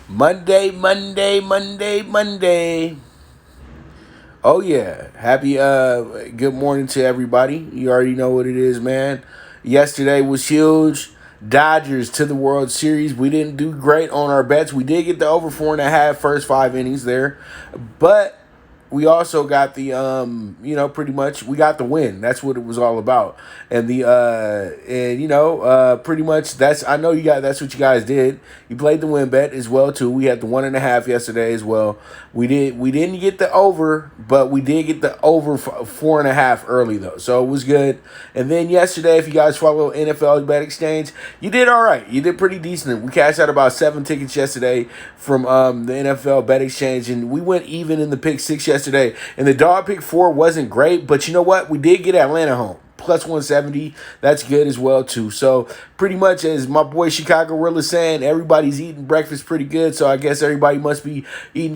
Monday, Monday, Monday, Monday. Oh yeah. Happy good morning to everybody. You already know what it is, man. Yesterday was huge. Dodgers to the World Series. We didn't do great on our bets. We did get the over 4.5 first 5 innings there. But we also got the pretty much we got the win. That's what it was all about. And pretty much that's what you guys did. You played the win bet as well too. We had the 1.5 yesterday as well. We didn't get the over, but we did get the over 4.5 early though, so it was good. And then yesterday, if you guys follow NFL Bet Exchange, you did all right. You did pretty decent. We cashed out about 7 tickets yesterday from the NFL Bet Exchange, and we went even in the pick six yesterday. And the dog pick four wasn't great, but you know what? We did get Atlanta home. Plus 170. That's good as well, too. So, pretty much, as my boy Chicago Rilla saying, everybody's eating breakfast pretty good. So, I guess everybody must be eating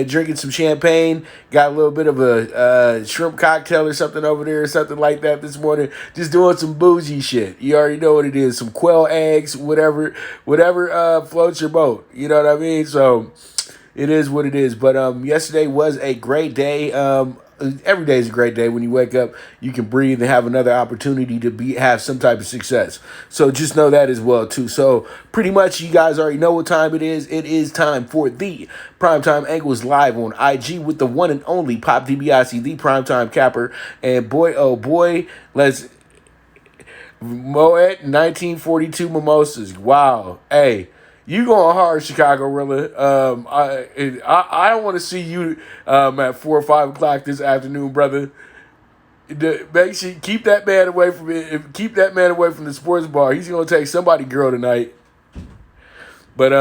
drinking some champagne. Got a little bit of a shrimp cocktail or something over there or something like that this morning. Just doing some bougie shit. You already know what it is. Some quail eggs, whatever floats your boat. You know what I mean? So, it is what it is. But yesterday was a great day. Every day is a great day. When you wake up, you can breathe and have another opportunity to have some type of success. So just know that as well too. So pretty much you guys already know what time it is. It is time for the Primetime Angles Live on IG with the one and only Pop DiBiase, the Primetime Capper. And boy, oh boy, let's Moet 1942 Mimosas. Wow. Hey. You going hard, Chicago Rilla. I don't want to see you at 4 or 5 o'clock this afternoon, brother. Make sure keep that man away from it. Keep that man away from the sports bar. He's gonna take somebody's girl tonight. But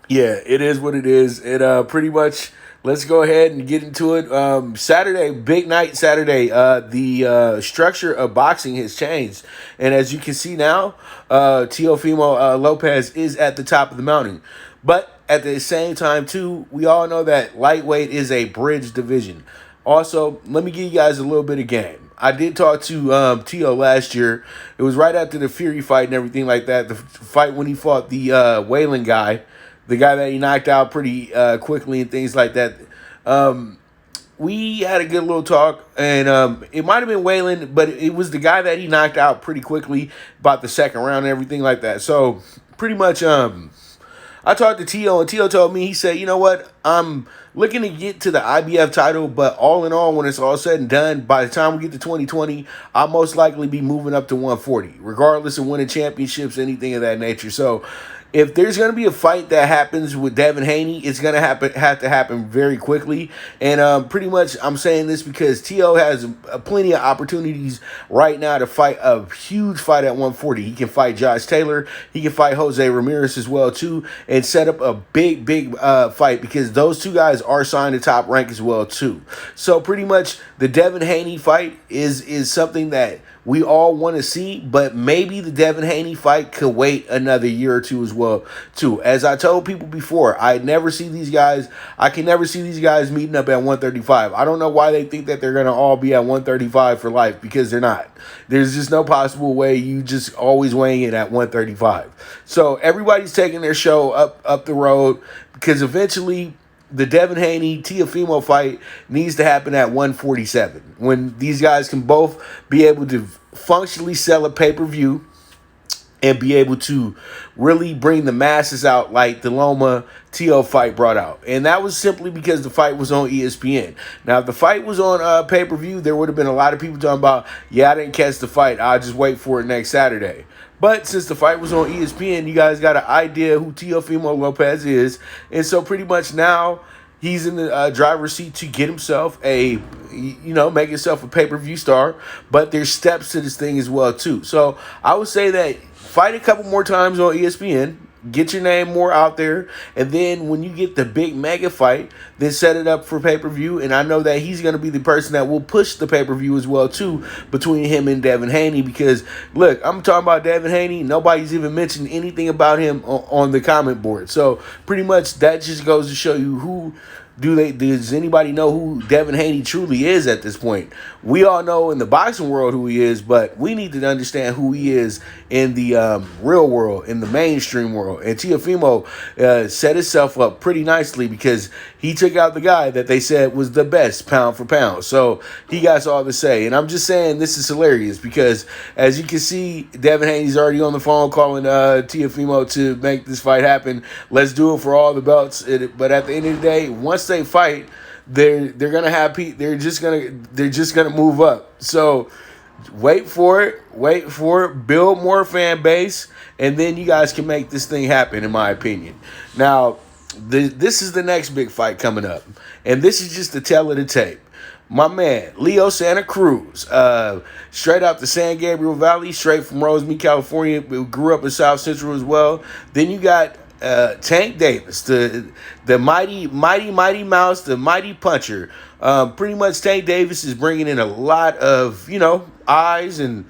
yeah, it is what it is. It pretty much. Let's go ahead and get into it. Saturday, big night Saturday. The structure of boxing has changed. And as you can see now, Teofimo Lopez is at the top of the mountain. But at the same time, too, we all know that lightweight is a bridge division. Also, let me give you guys a little bit of game. I did talk to Tio last year. It was right after the Fury fight and everything like that. The fight when he fought the Whalen guy. The guy that he knocked out pretty quickly and things like that. We had a good little talk, and it might have been Waylon, but it was the guy that he knocked out pretty quickly about the second round and everything like that. So pretty much I talked to Tio, and Tio told me, he said, you know what, I'm looking to get to the IBF title, but all in all, when it's all said and done, by the time we get to 2020, I'll most likely be moving up to 140, regardless of winning championships, anything of that nature. So if there's going to be a fight that happens with Devin Haney, it's going to have to happen very quickly. And pretty much I'm saying this because T.O. has plenty of opportunities right now to fight a huge fight at 140. He can fight Josh Taylor. He can fight Jose Ramirez as well, too, and set up a big fight because those two guys are signed to Top Rank as well, too. So pretty much the Devin Haney fight is something that we all want to see, but maybe the Devin Haney fight could wait another year or two as well, too. As I told people before, I can never see these guys meeting up at 135. I don't know why they think that they're going to all be at 135 for life, because they're not. There's just no possible way you just always weighing in at 135. So everybody's taking their show up the road, because eventually the Devin Haney Teofimo fight needs to happen at 147 when these guys can both be able to functionally sell a pay-per-view and be able to really bring the masses out like the Loma Tio fight brought out. And that was simply because the fight was on ESPN. Now, if the fight was on pay-per-view, there would have been a lot of people talking about, yeah, I didn't catch the fight, I'll just wait for it next Saturday. But since the fight was on ESPN, you guys got an idea who Teofimo Lopez is. And so pretty much now he's in the driver's seat to get himself make himself a pay-per-view star. But there's steps to this thing as well, too. So I would say that fight a couple more times on ESPN. Get your name more out there, and then when you get the big mega fight, then set it up for pay-per-view. And I know that he's going to be the person that will push the pay-per-view as well, too, between him and Devin Haney. Because, look, I'm talking about Devin Haney. Nobody's even mentioned anything about him on the comment board. So, pretty much that just goes to show you who Does anybody know who Devin Haney truly is at this point? We all know in the boxing world who he is, but we need to understand who he is in the real world, in the mainstream world. And Teofimo set himself up pretty nicely because he took out the guy that they said was the best pound for pound. So he got all to say. And I'm just saying this is hilarious because, as you can see, Devin Haney's already on the phone calling Teofimo to make this fight happen. Let's do it for all the belts. But at the end of the day, once they fight, they're gonna have they're just gonna move up. So wait for it, build more fan base, and then you guys can make this thing happen, in my opinion. Now, this is the next big fight coming up, and this is just the tail of the tape. My man, Leo Santa Cruz, straight out the San Gabriel Valley, straight from Rosemead, California, grew up in South Central as well. Then you got Tank Davis, the mighty mouse, the mighty puncher. Pretty much Tank Davis is bringing in a lot of, eyes and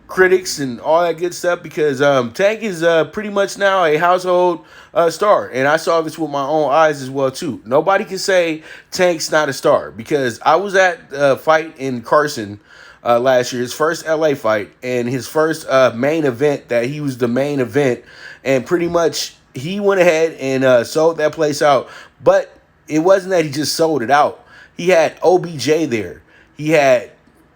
critics and all that good stuff because Tank is pretty much now a household star. And I saw this with my own eyes as well, too. Nobody can say Tank's not a star because I was at a fight in Carson last year, his first LA fight, and his first main event that he was the main event. And pretty much he went ahead and sold that place out. But it wasn't that he just sold it out. He had OBJ there. He had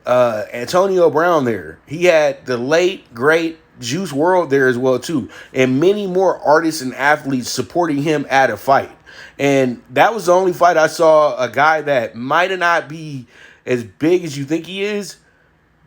Antonio Brown there. He had the late, great Juice WRLD there as well, too. And many more artists and athletes supporting him at a fight. And that was the only fight I saw a guy that might not be as big as you think he is,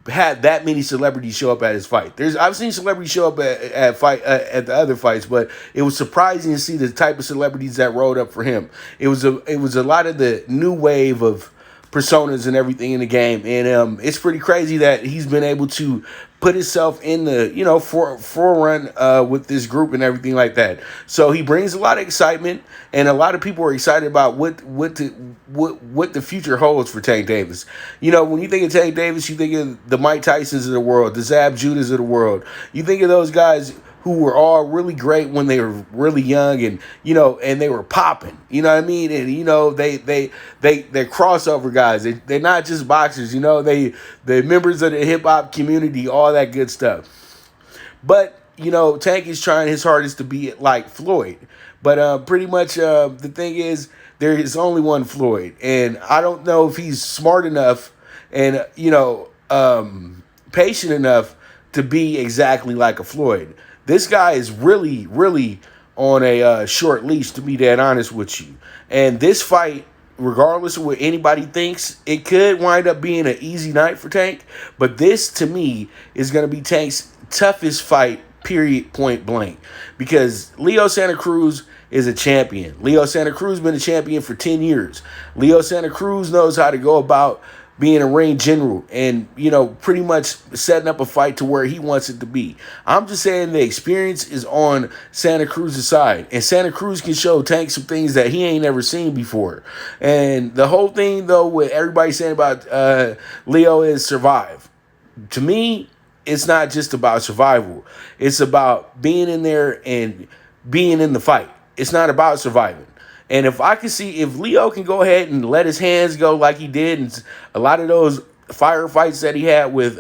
had that many celebrities show up at his fight. I've seen celebrities show up at the other fights, but it was surprising to see the type of celebrities that rolled up for him. It was a lot of the new wave of personas and everything in the game, and it's pretty crazy that he's been able to put himself in the forerun with this group and everything like that. So he brings a lot of excitement, and a lot of people are excited about what the future holds for Tank Davis. When you think of Tank Davis, you think of the Mike Tysons of the world, the Zab Judas of the world. You think of those guys who were all really great when they were really young, and and they were popping. You know what I mean? And they're crossover guys. They're not just boxers. They're members of the hip hop community, all that good stuff. But Tank is trying his hardest to be like Floyd. But pretty much the thing is, there is only one Floyd, and I don't know if he's smart enough and patient enough to be exactly like a Floyd. This guy is really, really on a short leash, to be that honest with you. And this fight, regardless of what anybody thinks, it could wind up being an easy night for Tank. But this, to me, is going to be Tank's toughest fight, period, point blank. Because Leo Santa Cruz is a champion. Leo Santa Cruz been a champion for 10 years. Leo Santa Cruz knows how to go about being a ring general and, pretty much setting up a fight to where he wants it to be. I'm just saying the experience is on Santa Cruz's side. And Santa Cruz can show Tank some things that he ain't never seen before. And the whole thing, though, with everybody saying about Leo is survive. To me, it's not just about survival. It's about being in there and being in the fight. It's not about surviving. And if Leo can go ahead and let his hands go like he did in a lot of those firefights that he had with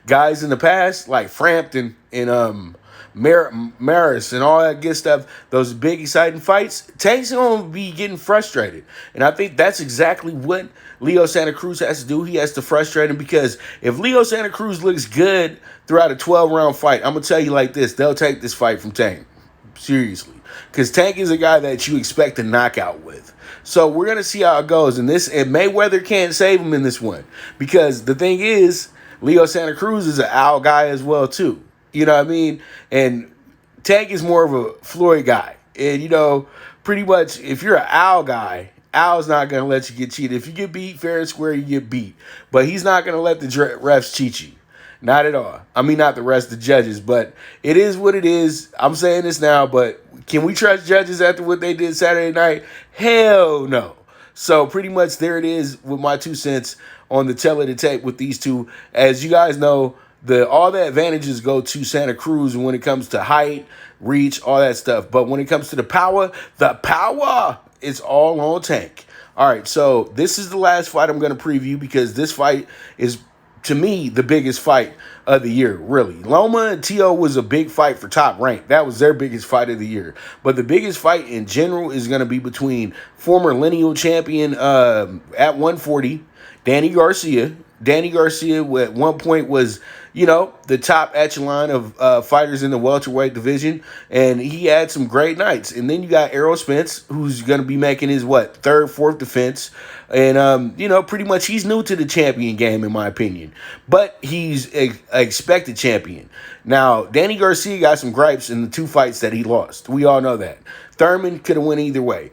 guys in the past, like Frampton and Maris and all that good stuff, those big exciting fights, Tank's going to be getting frustrated. And I think that's exactly what Leo Santa Cruz has to do. He has to frustrate him, because if Leo Santa Cruz looks good throughout a 12-round fight, I'm going to tell you like this, they'll take this fight from Tank. Seriously. Because Tank is a guy that you expect a knockout with. So we're going to see how it goes. And Mayweather can't save him in this one. Because the thing is, Leo Santa Cruz is an Al guy as well, too. You know what I mean? And Tank is more of a Floyd guy. And, pretty much, if you're an Al guy, Al's not going to let you get cheated. If you get beat fair and square, you get beat. But he's not going to let the refs cheat you. Not at all. I mean, not the rest of the judges, but it is what it is. I'm saying this now, but can we trust judges after what they did Saturday night? Hell no. So pretty much there it is with my 2 cents on the tail of the tape with these two. As you guys know, all the advantages go to Santa Cruz when it comes to height, reach, all that stuff. But when it comes to the power it's all on Tank. All right, so this is the last fight I'm going to preview because this fight is, to me, the biggest fight of the year, really. Loma and T.O. was a big fight for Top Rank. That was their biggest fight of the year. But the biggest fight in general is going to be between former lineal champion at 140, Danny Garcia. Danny Garcia, at one point, was, the top echelon of fighters in the welterweight division, and he had some great nights. And then you got Errol Spence, who's going to be making his, third, fourth defense. And, pretty much he's new to the champion game, in my opinion. But he's an expected champion. Now, Danny Garcia got some gripes in the 2 fights that he lost. We all know that. Thurman could have won either way.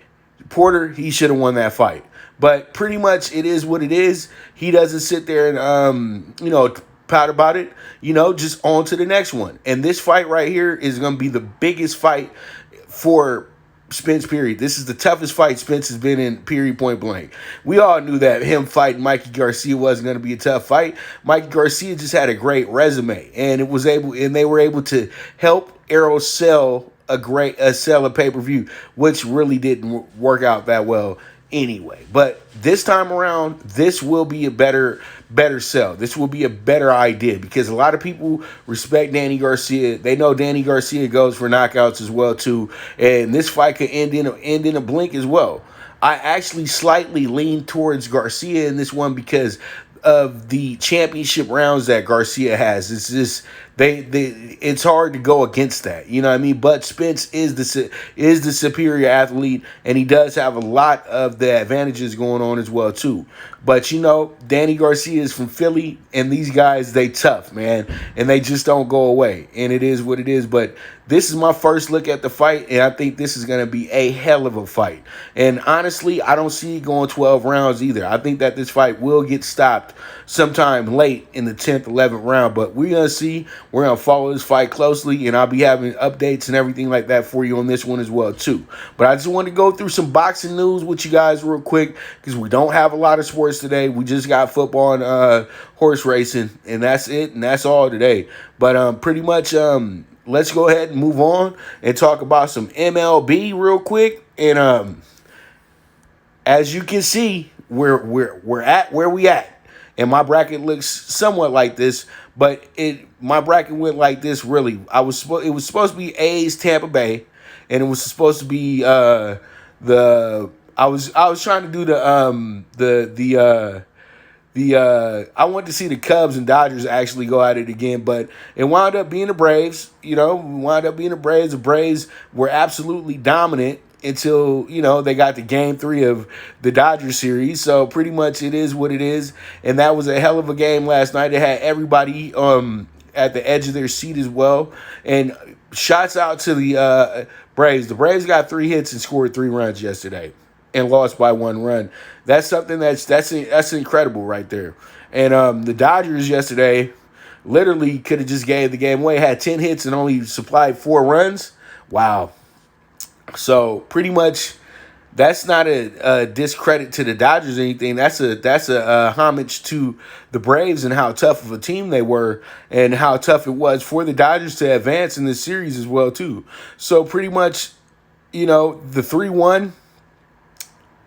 Porter, he should have won that fight. But pretty much it is what it is. He doesn't sit there and, pout about it. Just on to the next one. And this fight right here is going to be the biggest fight for Spence, period. This is the toughest fight Spence has been in, period, point blank. We all knew that him fighting Mikey Garcia wasn't going to be a tough fight. Mikey Garcia just had a great resume, and they were able to help Errol sell a pay-per-view, which really didn't work out that well anyway. But this time around, this will be a better sell. This will be a better idea because a lot of people respect Danny Garcia. They know Danny Garcia goes for knockouts as well too, and this fight could end in a blink as well. I actually slightly lean towards Garcia in this one because of the championship rounds that Garcia has. It's just it's hard to go against that. You know what I mean? But Spence is the superior athlete, and he does have a lot of the advantages going on as well too. But Danny Garcia is from Philly, and these guys, they tough, man, and they just don't go away. And it is what it is. But this is my first look at the fight, and I think this is going to be a hell of a fight. And honestly, I don't see it going 12 rounds either. I think that this fight will get stopped sometime late in the 10th, 11th round. But we're going to see. We're going to follow this fight closely, and I'll be having updates and everything like that for you on this one as well too. But I just want to go through some boxing news with you guys real quick because we don't have a lot of sports today. We just got football and horse racing, and that's it, and that's all today. But pretty much let's go ahead and move on and talk about some MLB real quick. And as you can see, we're at where we at. And my bracket looks somewhat like this, but my bracket went like this really. It was supposed to be A's Tampa Bay, and it was supposed to be I was trying to do I wanted to see the Cubs and Dodgers actually go at it again, but it wound up being the Braves. The Braves were absolutely dominant until, they got to game 3 of the Dodgers series. So pretty much it is what it is. And that was a hell of a game last night. It had everybody at the edge of their seat as well. And shouts out to the Braves. The Braves got 3 hits and scored 3 runs yesterday and lost by 1 run. That's something that's incredible right there. And the Dodgers yesterday literally could have just gave the game away. Had 10 hits and only supplied 4 runs. Wow. So pretty much, that's not a discredit to the Dodgers or anything. That's a homage to the Braves and how tough of a team they were and how tough it was for the Dodgers to advance in this series as well too. So pretty much, the 3-1.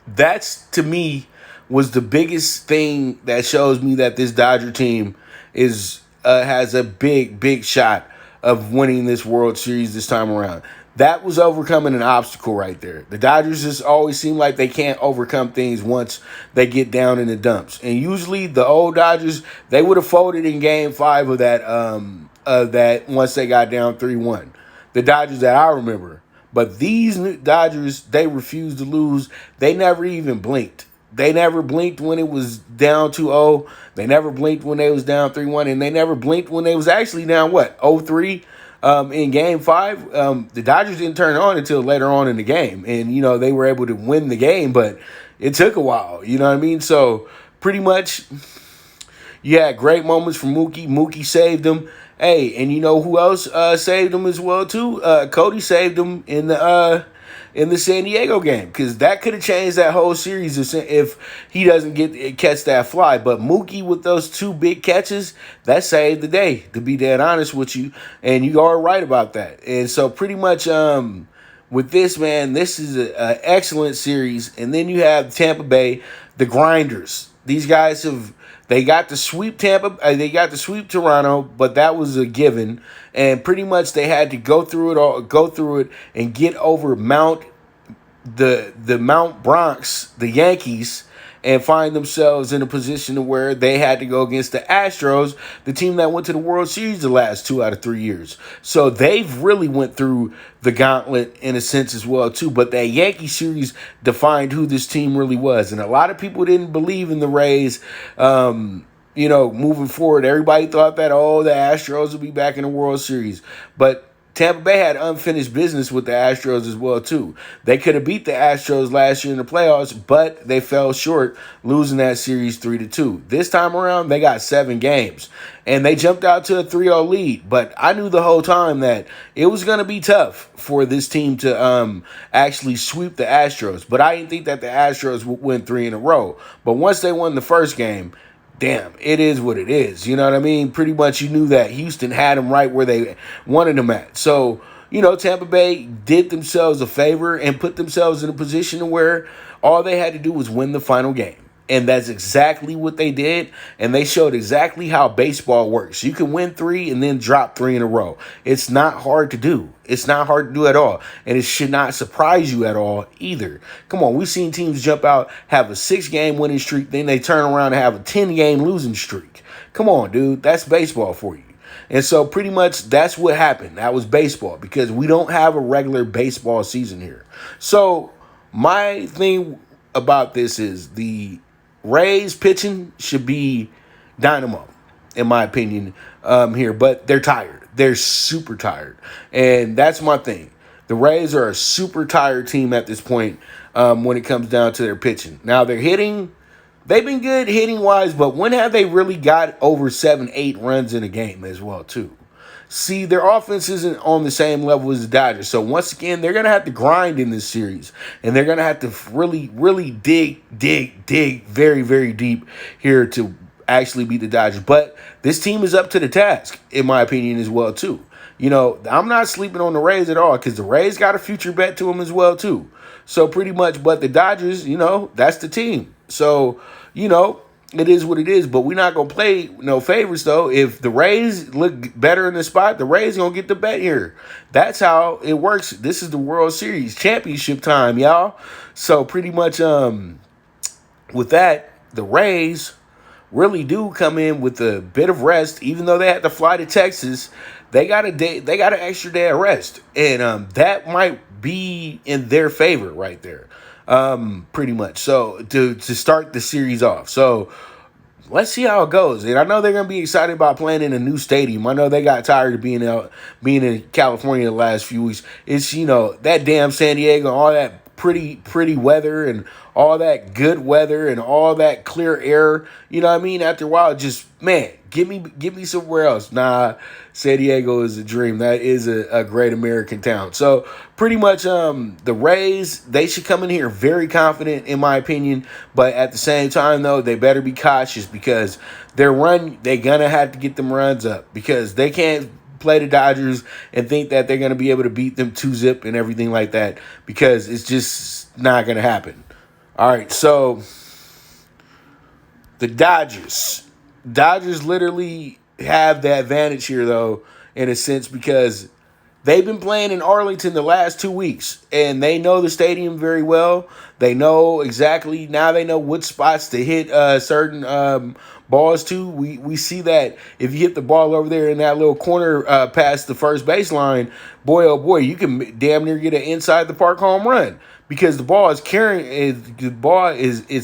That's, to me, was the biggest thing that shows me that this Dodger team has a big shot of winning this World Series this time around. That was overcoming an obstacle right there. The Dodgers just always seem like they can't overcome things once they get down in the dumps. And usually the old Dodgers, they would have folded in Game 5 of that once they got down 3-1. The Dodgers that I remember. But these Dodgers, they refused to lose. They never even blinked. They never blinked when it was down 2-0. They never blinked when they was down 3-1. And they never blinked when they was actually down, 0-3? In Game 5, the Dodgers didn't turn it on until later on in the game. And, they were able to win the game, but it took a while. You know what I mean? So, pretty much, you had great moments from Mookie. Mookie saved them. Hey, and you know who else saved them as well, too? Cody saved them in the San Diego game, because that could have changed that whole series if he doesn't catch that fly. But Mookie with those 2 big catches, that saved the day, to be dead honest with you, and you are right about that. And so pretty much with this, man, this is an excellent series. And then you have Tampa Bay, the Grinders. These guys they got to sweep they got to sweep Toronto, but that was a given. And pretty much they had to go through it, and get over the Mount Bronx, the Yankees, and find themselves in a position where they had to go against the Astros, the team that went to the World Series the last 2 out of 3 years. So they've really went through the gauntlet in a sense as well too. But that Yankee series defined who this team really was, and a lot of people didn't believe in the Rays. Moving forward, everybody thought that the Astros would be back in the World Series, but Tampa Bay had unfinished business with the Astros as well, too. They could have beat the Astros last year in the playoffs, but they fell short, losing that series 3-2. This time around, they got 7 games, and they jumped out to a 3-0 lead. But I knew the whole time that it was going to be tough for this team to actually sweep the Astros. But I didn't think that the Astros would win 3 in a row. But once they won the first game, damn, it is what it is. You know what I mean? Pretty much you knew that Houston had them right where they wanted them at. So, Tampa Bay did themselves a favor and put themselves in a position where all they had to do was win the final game. And that's exactly what they did. And they showed exactly how baseball works. You can win 3 and then drop 3 in a row. It's not hard to do. It's not hard to do at all. And it should not surprise you at all either. Come on, we've seen teams jump out, have a 6-game winning streak, then they turn around and have a 10-game losing streak. Come on, dude. That's baseball for you. And so pretty much that's what happened. That was baseball, because we don't have a regular baseball season here. So my thing about this is the Rays pitching should be dynamo, in my opinion, here. But they're tired. They're super tired. And that's my thing. The Rays are a super tired team at this point when it comes down to their pitching. Now, they're hitting. They've been good hitting-wise, but when have they really got over 7-8 runs in a game as well, too? See, their offense isn't on the same level as the Dodgers. So, once again, they're going to have to grind in this series. And they're going to have to really, really dig very, very deep here to actually beat the Dodgers. But this team is up to the task, in my opinion, as well, too. I'm not sleeping on the Rays at all, because the Rays got a future bet to them as well, too. So, pretty much, but the Dodgers, that's the team. So, it is what it is, but we're not going to play no favorites, though. If the Rays look better in the spot, the Rays going to get the bet here. That's how it works. This is the World Series championship time, y'all. So pretty much with that, the Rays really do come in with a bit of rest. Even though they had to fly to Texas, they got an extra day of rest. And that might be in their favor right there. Pretty much. So to start the series off. So let's see how it goes. And I know they're gonna be excited about playing in a new stadium. I know they got tired of being in California the last few weeks. It's that damn San Diego, all that pretty weather and all that good weather and all that clear air. You know what I mean? After a while, just give me somewhere else. Nah, San Diego is a dream. That is a great American town. So pretty much the Rays, they should come in here very confident, in my opinion. But at the same time, though, they better be cautious, because they're going to have to get them runs up, because they can't play the Dodgers and think that they're going to be able to beat them 2-zip and everything like that, because it's just not going to happen. All right, so the Dodgers literally have the advantage here, though, in a sense, because they've been playing in Arlington the last 2 weeks, and they know the stadium very well. They know exactly, now they know what spots to hit certain balls to. We see that if you hit the ball over there in that little corner past the first baseline, boy, oh boy, you can damn near get an inside the park home run, because the ball is it's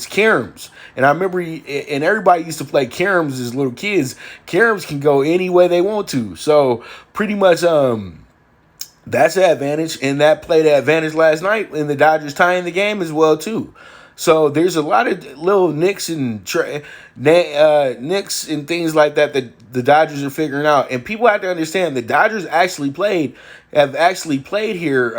caroms. And I remember, and everybody used to play caroms as little kids. Caroms can go any way they want to. So pretty much that's the advantage, and that played the advantage last night in the Dodgers tying the game as well too. So there's a lot of little nicks and things like that the Dodgers are figuring out, and people have to understand the Dodgers have actually played here.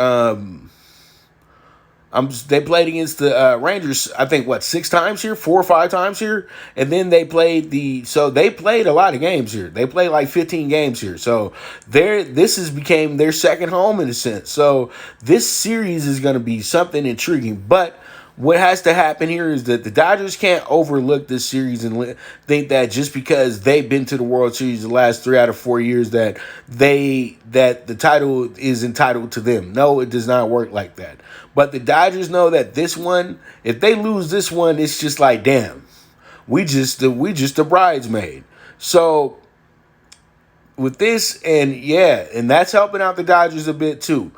They played against the Rangers, I think, 6 times here, 4 or 5 times here, and then they played so they played a lot of games here. They played like 15 games here. So this has became their second home in a sense. So this series is going to be something intriguing, but what has to happen here is that the Dodgers can't overlook this series and think that just because they've been to the World Series the last 3 out of 4 years that the title is entitled to them. No, it does not work like that. But the Dodgers know that this one, if they lose this one, it's just like, damn, we just a bridesmaid. So with this, and that's helping out the Dodgers a bit too.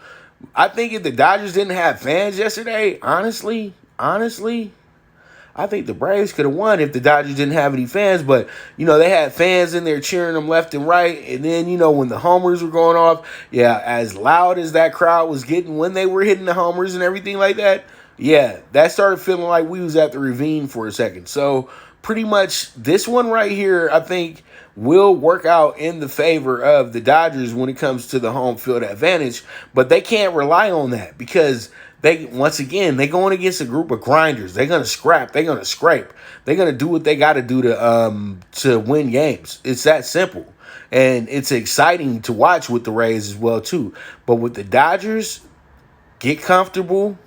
I think if the Dodgers didn't have fans yesterday, honestly, I think the Braves could have won if the Dodgers didn't have any fans. But, they had fans in there cheering them left and right. And then, when the homers were going off, as loud as that crowd was getting when they were hitting the homers and everything like that, that started feeling like we was at the ravine for a second. So, pretty much this one right here, I think, will work out in the favor of the Dodgers when it comes to the home field advantage. But they can't rely on that because they're going against a group of grinders. They're going to scrap. They're going to scrape. They're going to do what they got to do to win games. It's that simple. And it's exciting to watch with the Rays as well, too. But with the Dodgers, get comfortable,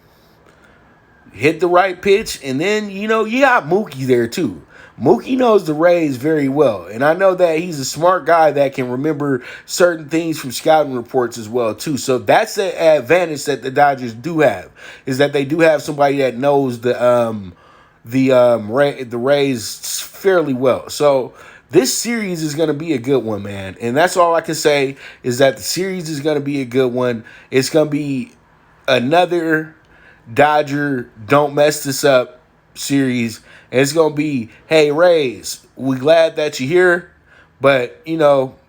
hit the right pitch, and then, you got Mookie there, too. Mookie knows the Rays very well, and I know that he's a smart guy that can remember certain things from scouting reports as well, too. So that's the advantage that the Dodgers do have, is that they do have somebody that knows the Rays fairly well. So this series is going to be a good one, man, and that's all I can say is that the series is going to be a good one. It's going to be another Dodger don't mess this up series. And it's going to be, hey, Rays, we're glad that you're here, but,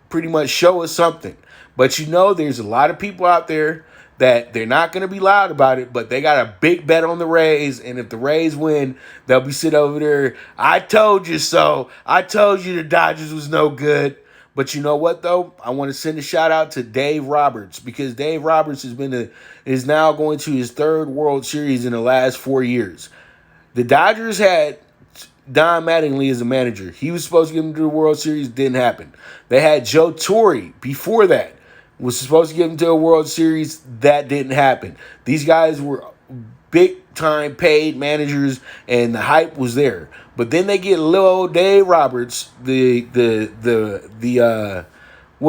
pretty much show us something. But, there's a lot of people out there that they're not going to be loud about it, but they got a big bet on the Rays. And if the Rays win, they'll be sitting over there, I told you so. I told you the Dodgers was no good. But you know what, though? I want to send a shout out to Dave Roberts because Dave Roberts is now going to his 3rd World Series in the last 4 years. The Dodgers had Don Mattingly as a manager. He was supposed to get them to the World Series. Didn't happen. They had Joe Torre before that. Was supposed to get them to a World Series. That didn't happen. These guys were big-time paid managers, and the hype was there. But then they get little old Dave Roberts, what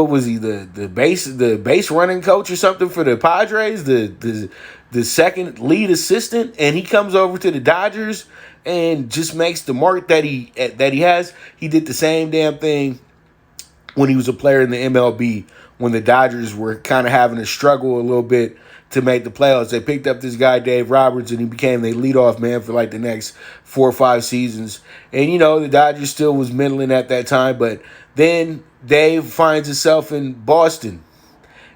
was he? The base running coach or something for the Padres, the second lead assistant, and he comes over to the Dodgers and just makes the mark that he has. He did the same damn thing when he was a player in the MLB, when the Dodgers were kind of having to struggle a little bit to make the playoffs. They picked up this guy, Dave Roberts, and he became their leadoff man for like the next 4 or 5 seasons. And, the Dodgers still was middling at that time, but then Dave finds himself in Boston.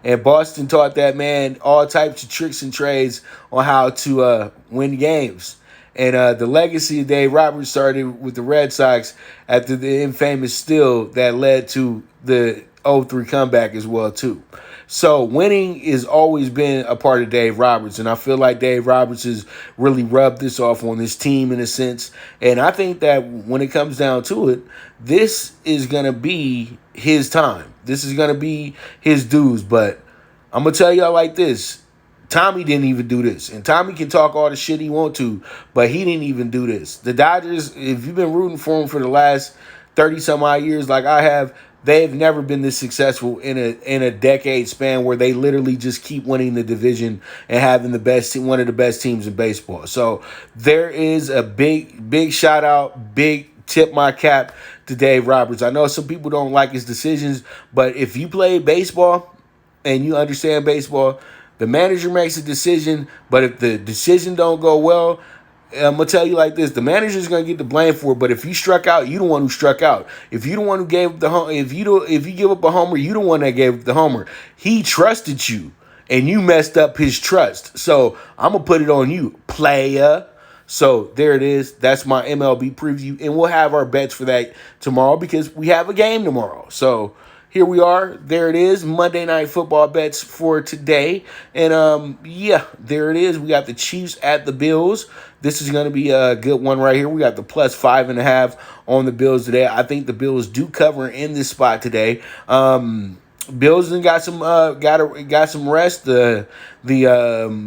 And Boston taught that man all types of tricks and trades on how to win games. And the legacy of Dave Roberts started with the Red Sox after the infamous steal that led to the 0-3 comeback as well, too. So winning has always been a part of Dave Roberts, and I feel like Dave Roberts has really rubbed this off on this team in a sense. And I think that when it comes down to it, this is going to be his time. This is going to be his dues. But I'm going to tell y'all like this. Tommy didn't even do this. And Tommy can talk all the shit he wants to, but he didn't even do this. The Dodgers, if you've been rooting for them for the last 30-some-odd years like I have, they've never been this successful in a decade span where they literally just keep winning the division and having one of the best teams in baseball. So there is a big shout out, big tip my cap to Dave Roberts. I know some people don't like his decisions, but if you play baseball and you understand baseball, the manager makes a decision, but if the decision don't go well, I'm gonna tell you like this: the manager's gonna get the blame for it. But if you struck out, you the one who struck out. If you the one who gave up the home, if you give up a homer, you the one that gave up the homer. He trusted you, and you messed up his trust. So I'm gonna put it on you, playa. So there it is. That's my MLB preview, and we'll have our bets for that tomorrow because we have a game tomorrow. So here we are. There it is. Monday Night Football bets for today. And yeah, there it is. We got the Chiefs at the Bills. This is going to be a good one right here. We got the plus 5.5 on the Bills today. I think the Bills do cover in this spot today. Bills got some rest. The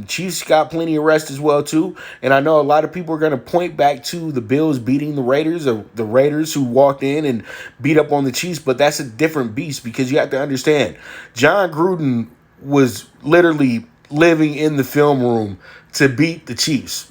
Chiefs got plenty of rest as well too. And I know a lot of people are going to point back to the Bills beating the Raiders, or the Raiders who walked in and beat up on the Chiefs. But that's a different beast, because you have to understand, John Gruden was literally living in the film room to beat the Chiefs.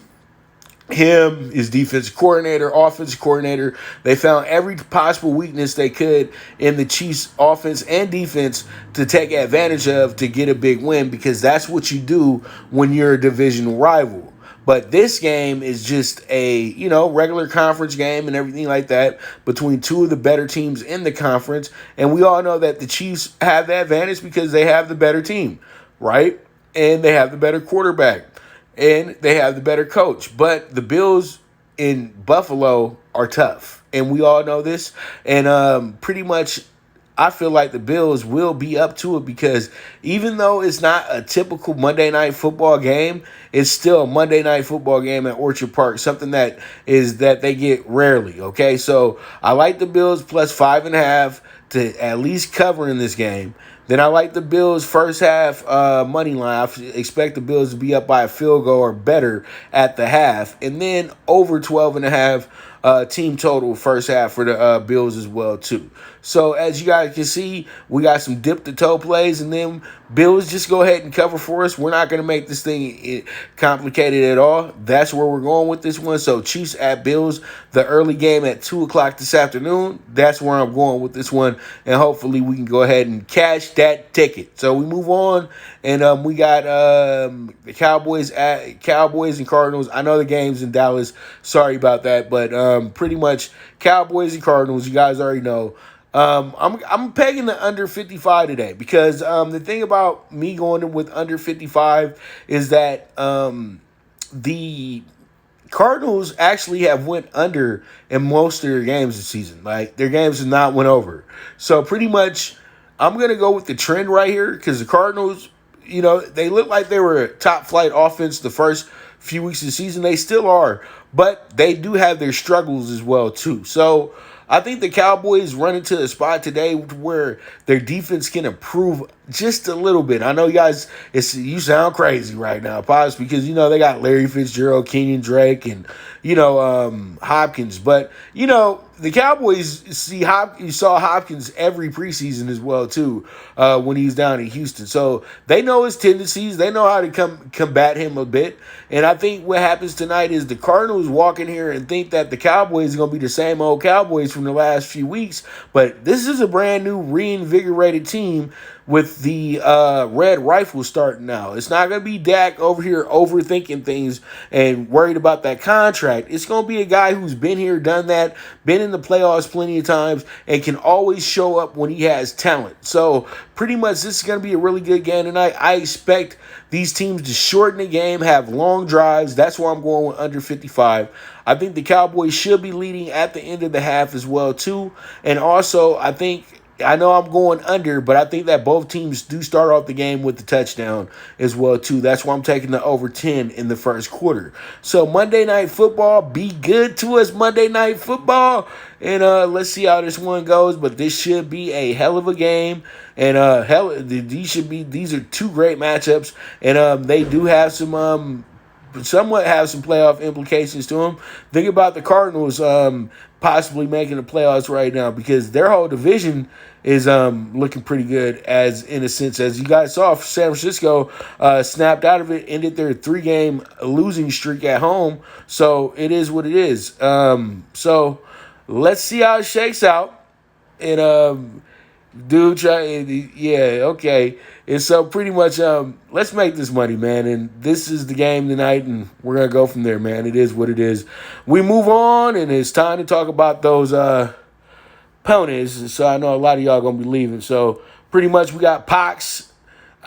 Him, his defensive coordinator, offensive coordinator, they found every possible weakness they could in the Chiefs' offense and defense to take advantage of to get a big win, because that's what you do when you're a divisional rival. But this game is just a, regular conference game and everything like that between two of the better teams in the conference. And we all know that the Chiefs have the advantage because they have the better team, right? And they have the better quarterback. And they have the better coach. But the Bills in Buffalo are tough. And we all know this. And pretty much I feel like the Bills will be up to it, because even though it's not a typical Monday Night Football game, it's still a Monday Night Football game at Orchard Park, something that they get rarely, okay? So I like the Bills plus 5.5 to at least cover in this game. Then I like the Bills first half money line. I expect the Bills to be up by a field goal or better at the half. And then over 12.5 team total first half for the Bills as well too. So as you guys can see, we got some dip to toe plays, and then Bills just go ahead and cover for us. We're not going to make this thing complicated at all. That's where we're going with this one. So Chiefs at Bills, the early game at 2 o'clock this afternoon. That's where I'm going with this one, and hopefully we can go ahead and cash that ticket. So we move on, and we got the Cowboys and Cardinals. I know the game's in Dallas. Sorry about that, but pretty much Cowboys and Cardinals. You guys already know. I'm pegging the under 55 today, because the thing about me going with under 55 is that the Cardinals actually have went under in most of their games this season. Like, their games have not went over. So pretty much I'm going to go with the trend right here, because the Cardinals, they look like they were a top flight offense the first few weeks of the season. They still are, but they do have their struggles as well too. So I think the Cowboys run into a spot today where their defense can improve just a little bit. I know you guys, you sound crazy right now, Parx, because they got Larry Fitzgerald, Kenyon Drake, and Hopkins. But the Cowboys you saw Hopkins every preseason as well too, when he's down in Houston. So they know his tendencies. They know how to combat him a bit. And I think what happens tonight is the Cardinals walk in here and think that the Cowboys are going to be the same old Cowboys from the last few weeks. But this is a brand new reinvigorated team with the red rifle starting now. It's not going to be Dak over here overthinking things and worried about that contract. It's going to be a guy who's been here, done that, been in the playoffs plenty of times, and can always show up when he has talent. So pretty much this is going to be a really good game tonight. I expect these teams to shorten the game, have long drives. That's why I'm going with under 55. I think the Cowboys should be leading at the end of the half as well too. And also, I know I'm going under, but I think that both teams do start off the game with the touchdown as well too. That's why I'm taking the over 10 in the first quarter. So Monday Night Football, be good to us, Monday Night Football. And let's see how this one goes. But this should be a hell of a game. And these are two great matchups. And they do have somewhat have some playoff implications to them. Think about the Cardinals possibly making the playoffs right now, because their whole division is looking pretty good, as in a sense, as you guys saw, San Francisco snapped out of it, ended their 3-game losing streak at home. So it is what it is. So let's see how it shakes out. And okay. And so pretty much, let's make this money, man. And this is the game tonight, and we're going to go from there, man. It is what it is. We move on, and it's time to talk about those ponies. So I know a lot of y'all going to be leaving. So pretty much we got Parx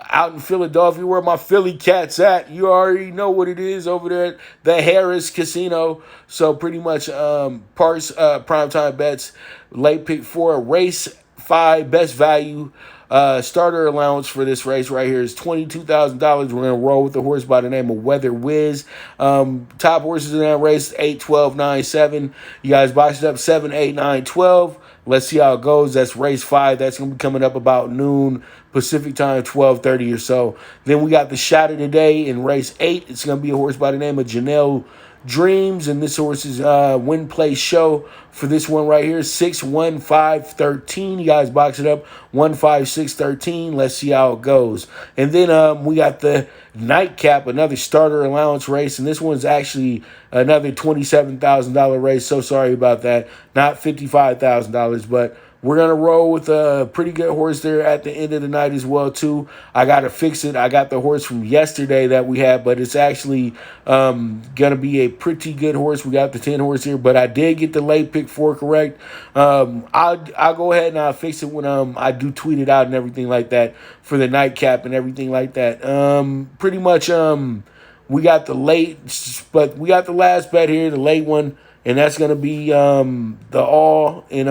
out in Philadelphia, where my Philly cats at. You already know what it is over there at the Harris Casino. So pretty much Parx, PrimeTime Bets, late pick for a race 5 best value starter allowance for this race right here is $22,000. We're going to roll with the horse by the name of Weather Whiz. Top horses in that race, 8, 12, 9, 7. You guys boxed it up 7, 8, 9, 12. Let's see how it goes. That's race 5. That's going to be coming up about noon Pacific time, 12:30 or so. Then we got the shot of the day in race 8. It's going to be a horse by the name of Janelle Dreams, and this horse's win play show for this one right here, 6, 1, 5, 13. You guys box it up 1, 5, 6, 13. Let's see how it goes. And then we got the nightcap, another starter allowance race, and this one's actually another $27,000 race. So sorry about that, not $55,000, but we're going to roll with a pretty good horse there at the end of the night as well, too. I got to fix it. I got the horse from yesterday that we had, but it's actually going to be a pretty good horse. We got the 10 horse here, but I did get the late pick 4 correct. I'll go ahead and I'll fix it when I do tweet it out and everything like that for the nightcap and everything like that. Pretty much we got the late, but we got the last bet here, the late one, and that's going to be the all in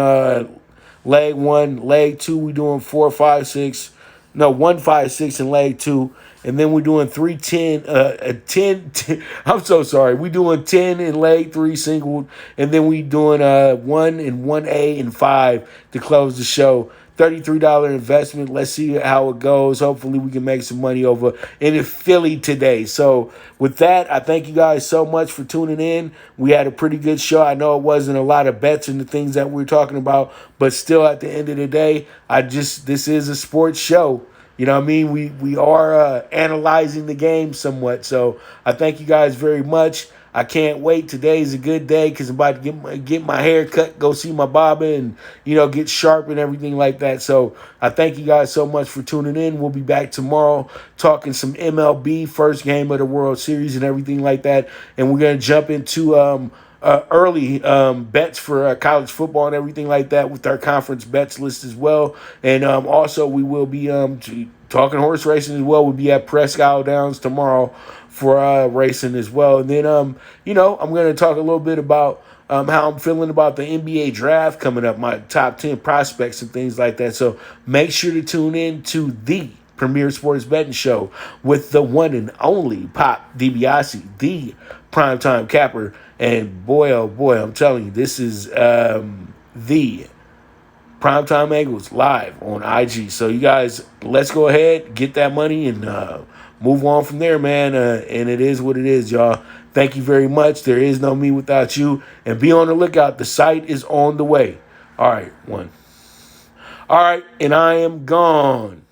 leg 1, leg 2, we doing 4, 5, 6. No, 1, 5, 6 in leg 2. And then we're doing 3, 10, 10. I'm so sorry. We doing 10 in leg 3 single. And then we doing 1 and 1A and 5 to close the show. $33 investment. Let's see how it goes. Hopefully we can make some money over in Philly today. So with that, I thank you guys so much for tuning in. We had a pretty good show. I know it wasn't a lot of bets and the things that we were talking about, but still at the end of the day, this is a sports show. You know what I mean? We are analyzing the game somewhat. So I thank you guys very much. I can't wait. Today's a good day because I'm about to get my hair cut, go see my barber, and, get sharp and everything like that. So I thank you guys so much for tuning in. We'll be back tomorrow talking some MLB, first game of the World Series and everything like that. And we're going to jump into early bets for college football and everything like that with our conference bets list as well. And also we will be talking horse racing as well. We'll be at Presque Downs tomorrow for racing as well. And then, I'm going to talk a little bit about how I'm feeling about the NBA draft coming up, my top 10 prospects and things like that. So make sure to tune in to the Premier Sports Betting Show with the one and only Pop DiBiase, the primetime capper. And boy, oh boy, I'm telling you, this is the PrimeTime Angles live on IG. So you guys, let's go ahead, get that money, and move on from there, man. And it is what it is, y'all. Thank you very much. There is no me without you. And be on the lookout. The site is on the way. All right, one. All right, and I am gone.